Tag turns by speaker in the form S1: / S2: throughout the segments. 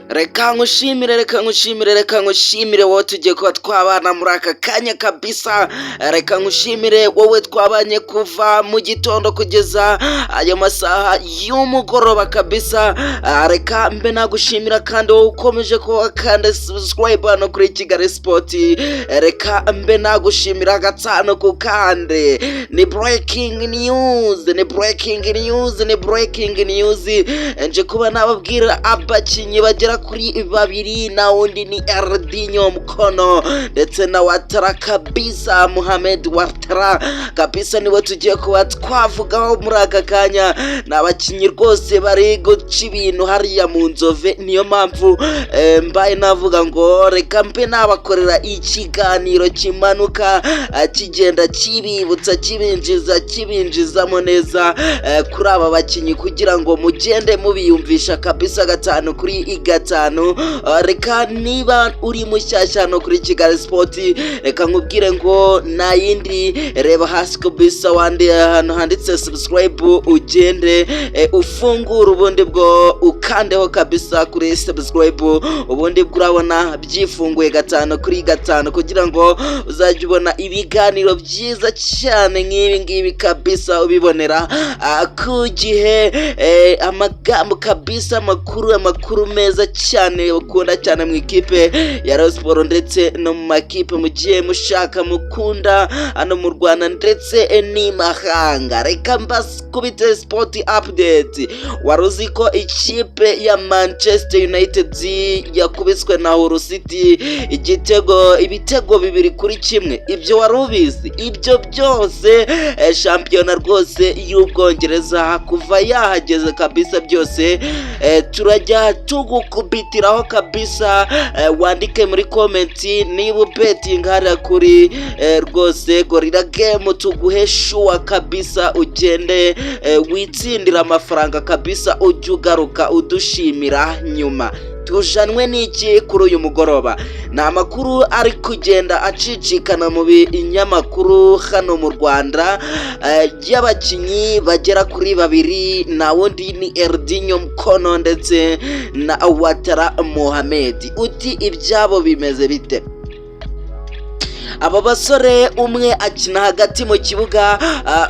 S1: Reka nkushimire wowe tugiye kuba twabana muri aka kanya kabisa. Reka nkushimire wowe twabanye kuva mu gitondo kugeza ayo masaha y'umugoroba kabisa. Reka mbe nagushimira kandi wowe ukomeje kuba kandi subscribe hano kuri Kigali Sport. Reka mbe nagushimira gatanu ku kandi. Ni breaking news nje kuba nababwira abakinyi bagera kuri babiri, na wundi ni Erdinho Mkono ndetse na Ouattara kabisa. Mohamed Ouattara kabisa niwe tugiye kuba twavugaho muri aka kanya. N'abakinyi rwose bari guca ibintu hariya mu Nzove, niyo mpamvu mbaye navuga ngo reka mbe nabakorera ikiganiro kimanuka kigenda kibibutsa kibinjizamo neza kuri aba bakinyi kugira ngo mugende mubiyumvisha kabisa gatanu kuri gatanu. Reka niba uri mushyashya hano kuri Kigali Sport, reka nkubwire ngo nta yindi, reba hasi kabisa wandi hano handitse subscribe, ugende ufungura ubundi bwo ukandeho kabisa kuri subscribe, ubundi bwo urabona byifunguye gatanu kuri gatanu kugira ngo uzajye ubona ibiganiro byiza cyane nk'ibi ngibi kabisa, ubibonera ku gihe. Amagambo kabisa, amakuru meza cyane ukunda cyane mu ikipe ya Rayon Sport ndetse no mu makipe mugiye mushaka mukunda hano mu Rwanda ndetse n'imahanga. Reka mbakubite sport update. Waruzi ko ikipe ya Manchester United yakubiswe na Hull City ibitego 2-1. Ibyo warubizi? Ibyo byose shampiyona rwose y'Ubwongereza kuva yahageze kabisa byose turajya tugukubitiraho kabisa. Wandike muri comment niba betting hariya kuri rwose Gorilla Game, tuguhe shuwa kabisa, ugende witsindira amafaranga kabisa, ujye ugaruka udushimira nyuma. Tujanwe n'iki kuri uyu mugoroba? Ni amakuru ari kugenda acicikana mu binyamakuru hano mu Rwanda y'abakinyi bagera kuri babiri, na wundi ni Erdinho Mkono ndetse na Ouattara Mohamed. Uti ibyabo bimeze bite? Aba basore umwe akina hagati mu kibuga,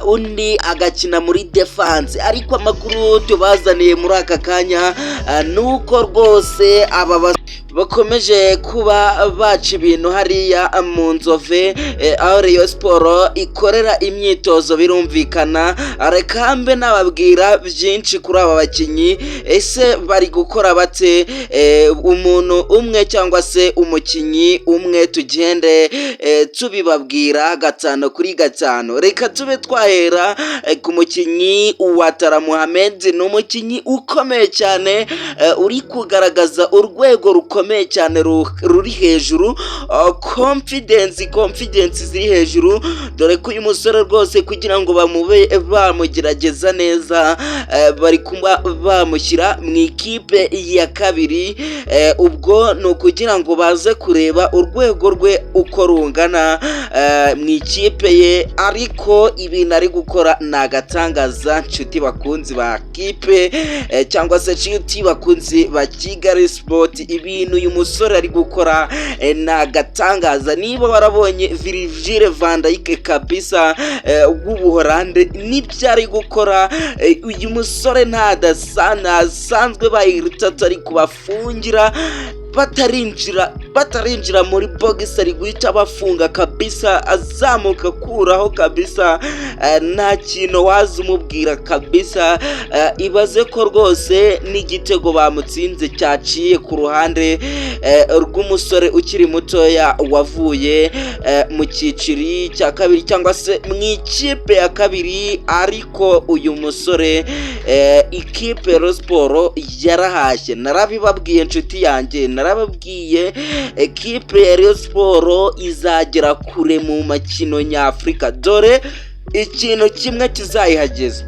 S1: undi agakina muri defense, ariko amakuru tubazaniye muri aka kanya nuko rwose aba bakomeje kuba baca ibintu hariya mu Nzove aho Rayon Sport ikorera imyitozo, birumvikana. Reka mbe nababwira byinshi kuri aba bakinyi. Ese bari gukora bate? Umuntu umwe cyangwa se umukinyi umwe, tugende tubibabwira gatanu kuri gatanu. Reka tube twahera ku mukinyi Ouattara Mohamed. Ni umukinyi ukomeye cyane, uri kugaragaza urwego rukomeye cyane ruri hejuru, confidence ziri hejuru, dore ko uyu musore rwose kugira ngo bamugerageza neza bari kuba bamushyira mu ikipe ya kabiri. Ubwo ni ukugira ngo baze kureba urwego rwe uko rungana mu ikipe ye, ariko ibintu ari gukora ni agatangaza. Nshuti bakunzi ba kipe cyangwa se nshuti bakunzi ba Kigali Sport, ibintu uyu musore ari gukora ni agatangaza. Niba warabonye Virgil van Dijk kabisa w'Ubuholande n'ibyo ari gukora, uyu musore ntasanzwe bayirutatu ari kubafungira batarinjira muri box, ari guhita bafunga kabisa, azamuka kuraho kabisa, nta kintu waza umubwira kabisa. Ibaze ko rwose n'igitego bamutsinze cyaciye ku ruhande rw'umusore ukiri mutoya wavuye mu cyiciri cya kabiri cyangwa se mu ikipe ya kabiri. Ariko uyu musore ikipe Rayon Sport yarahashye, narabibabwiye nshuti yanjye, narababwiye ekipe ya Rayon Sport izagera kure mu makino nyafurika. Dore ikintu kimwe kizayihageza,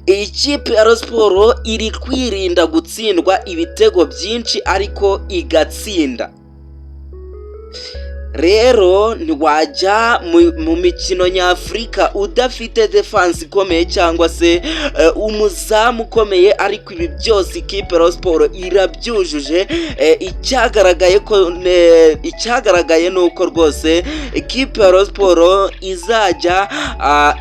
S1: iyi kipe ya Rayon Sport iri kwirinda gutsindwa ibitego byinshi ariko igatsinda. rero ntiwajya mu mikino nyafurika udafite defense ikomeye cyangwa se umuzamu ukomeye, ariko ibi byose ikipe Rayon Sports irabyujuje. Icyagaragaye ni uko rwose ikipe ya Rayon Sports izajya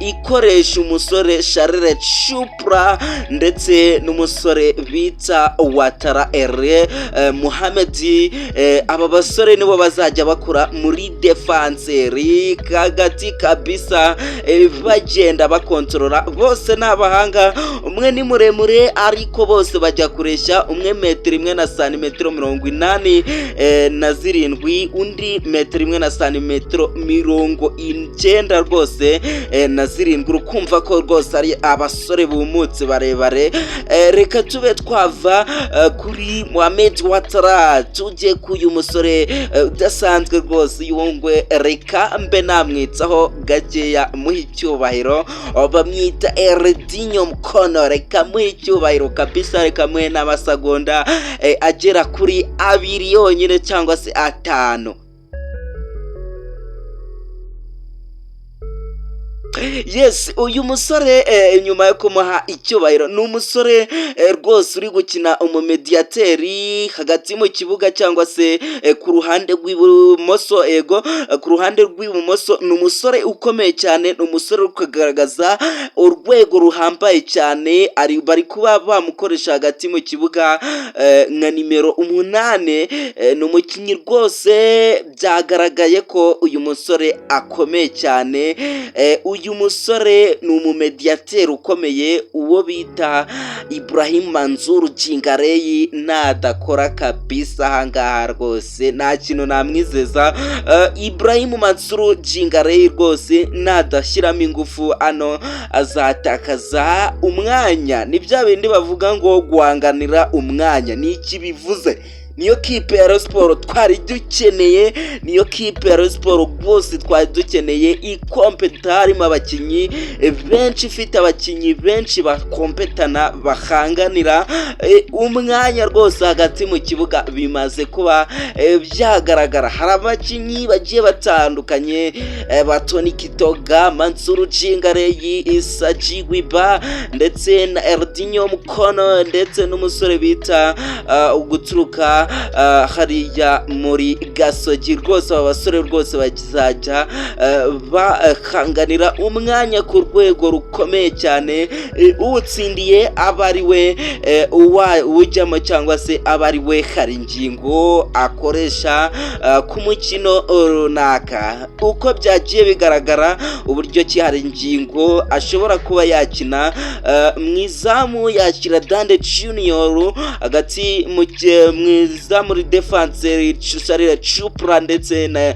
S1: ikoresha umusore Charles Chupra ndetse n'umusore bita Ouattara Ere Mohamed. Aba basore nibo bazajya bakora muri defenseri kagati kabisa, bagenda bakontorora. Bose ni abahanga, umwe ni muremure ariko bose bajya kureshya, umwe metero imwe na santimetero 87, undi metero imwe na santimetero 90 rwose na 7. urukumva ko rwose ari abasore bumutse barebare. Reka tube twava kuri Mohamed Ouattara tujye kuyu musore udasanzwe rwose yongwe, reka mbe namwitsaho gakeya muha icyubahiro, bamwita Erdinho Mukono. Reka muha icyubahiro kabisa, reka muhe n'amasegonda agera kuri 2 yonyine cyangwa se 5. Yes, uyu musore nyuma yo kumuha icyubahiro ni umusore rwose uri gukina umumediateri hagati mu kibuga cyangwa se ku ruhande rw'ibumoso. Ku ruhande rw'ibumoso ni umusore ukomeye cyane, ni umusore uri kugaragaza urwego ruhambaye cyane. Bari kuba bamukoresha hagati mu kibuga nka nimero 8. Ni umukinnyi rwose byagaragaye ko uyu musore akomeye cyane. Uyu musore ni umumediateri ukomeye, uwo bita Ibrahim Mansour Djingarey. Nadakora kabisa ahangaha rwose nta kintu namwizeza. Ibrahim Mansour Djingarey rwose nadashyiramo ingufu ano azatakaza umwanya. Ni bya bindi bavuga ngo guhanganira umwanya ni iki bivuze. Niyo kipe ya Rayon Sports twari dukeneye, niyo kipe ya Rayon Sports rwose twari dukeneye ikompeta, harimo abakinnyi benshi, ifite abakinnyi benshi bakompetana bahanganira umwanya rwose hagati mu kibuga. Bimaze kuba byagaragara, hari abakinnyi bagiye batandukanye, Batoni Kitoga, Mansour Djingarey, Issa Djigwiba ndetse na Erdinho Mukono ndetse n'umusore bita uguturuka hariya muri Gasogi. Rwose aba basore rwose bazajya bahanganira umwanya ku rwego rukomeye cyane. Uwutsindiye aba ari we ujyamo cyangwa se aba ari we hari ingingo akoresha ku mukino runaka. Uko byagiye bigaragara uburyo ki hari ingingo ashobora kuba yakina mu izamu, yakira Dande Junior hagati mu muri defense Charles Chupra ndetse na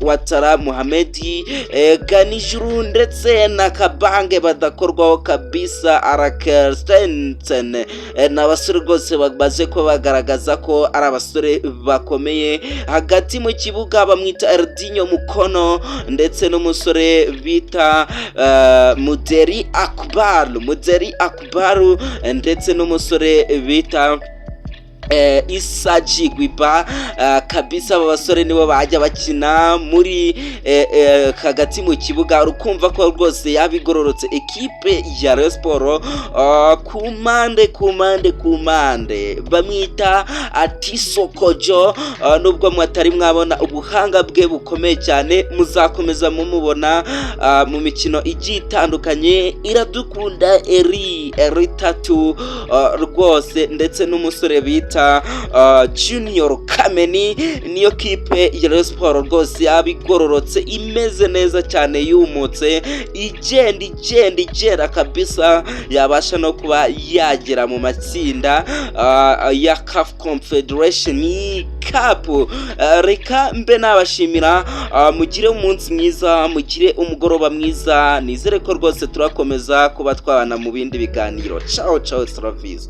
S1: Ouattara Mohamed, Ganijuru ndetse na Kabange badakorwaho kabisa. Arakerstensen n'abasore rwose bamaze ko bagaragaza ko ari abasore bakomeye hagati mu kibuga. Bamwita Erdinho Mukono ndetse n'umusore bita Muderi Akbar ndetse n'umusore bita Issa Djigwiba kabisa. Aba basore nibo bajya bakina muri hagati mu kibuga. Urukumva ko rwose yabigororotse ekipe ya Rayon Sports ku mpande. Bamwita Atisokojo, nubwo mwatari mwabona ubuhanga bwe bukomeye cyane, muzakomeza mumubona mu mikino igiye itandukanye. Iradukunda Eri3 rwose ndetse n'umusore bita Junior Kameni. Niyo kipe ya Rayon Sports rwose yabigororotse, imeze neza cyane, yumutse, igenda kabisa, yabasha no kuba yagera mu matsinda ya CAF Confederation Cup. Reka mbe nabashimira, mugire umunsi mwiza, mugire umugoroba mwiza. Nizere ko rwose turakomeza kuba twabana mu bindi biganiro. Ciao, service.